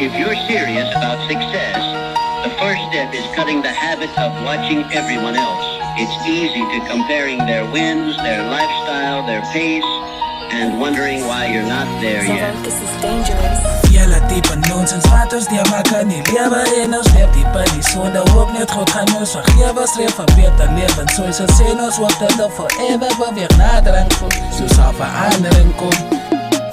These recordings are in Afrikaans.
If you're serious about success, the first step is cutting the habit of watching everyone else. It's easy to comparing their wins, their lifestyle, their pace, and wondering why you're not there yet. This is dangerous. Jelle type nonsens wat ons die maak nie lewe en ons leef die nie sonde hoop net God gaan ons vergewe streef vir beter leven soos hy sê ons hoop dat dit forever beweeg nader en goed so sal verandering kom.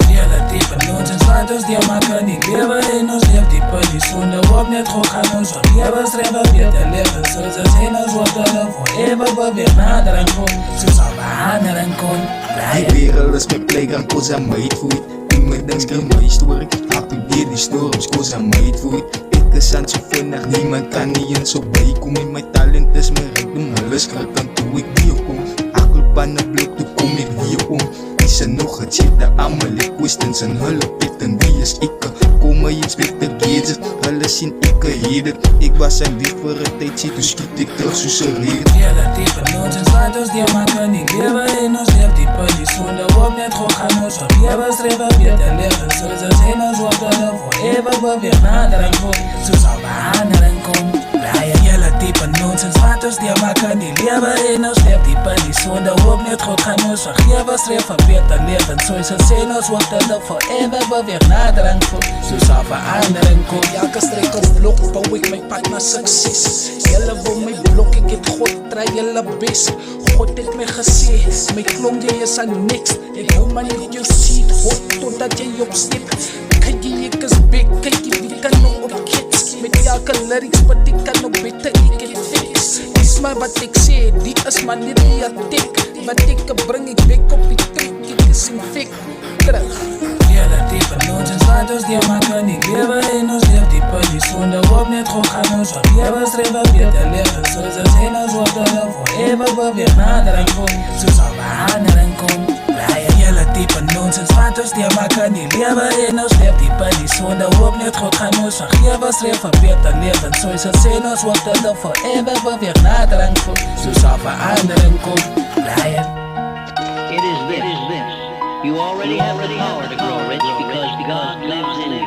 Jelle type nonsens wat ons die maak nie lewe en ons leef die nie sonde hoop net God gaan ons vergewe streef vir beter leven soos hy sê ons hoop dat dit forever beweeg nader en goed so sal verandering kom. Die wereld is my playground cause I'm made for it. My ding skryf my story, activeer die storms cause I'm made for it. Ek is aan so vinnig, niemand kan nie eens so bykom. En my talent is my rijkdom, hulle skrik aan toe ek weer kom. Akkelpan na blok, toe kom ek weer om. Is er nog het sette allemaal die questions en hulle pet en wie is ek? Kom my inspector gadget, hulle sien ek het het. Ek was aan lief vir een tijd, sê toe skiet ek terug soos een reed. Jelle type nonsens wat ons die maak nie lewe en ons leef die nie sonde hoop net God gaan ons vergewe streef vir beter leven soos hy sê ons hoop dat dit forever beweeg nader en goed so sal verandering kom. Jelle type nonsens wat ons die maak nie lewe en ons leef die nie sonde hoop net God gaan ons vergewe streef vir beter leven soos hy sê ons hoop dat dit forever beweeg nader en goed so sal verandering kom. Elke strijk of blok bou ek my pad na sukses. Jelle wil my blok, ek het God try jelle best. God het my gesê, my klomp jy is aan niks. Ek hou maar net jou seat, God totdat jy opsteep. Kyk jy ek is big, kyk jy wie kan nog op kids. Met elke lyrics wat ek kan nog beter ek het fix. Dis maar wat ek sê, die is maar net die attack. Wat ek bring ek weg op die trek, ek is in fik terug. Jelle type nonsens wat ons die maak nie lewe en ons leef die nie sonde hoop net God gaan ons vergewe streef vir beter leven soos hy sê ons hoop dat dit forever beweeg nader en goed so sal verandering kom. Jelle type nonsens wat ons die maak nie lewe en ons leef die nie sonde hoop net God gaan ons vergewe streef vir beter leven soos hy sê ons hoop dat dit forever beweeg nader en goed so sal verandering kom. It is this. You already have the power to grow rich because God lives in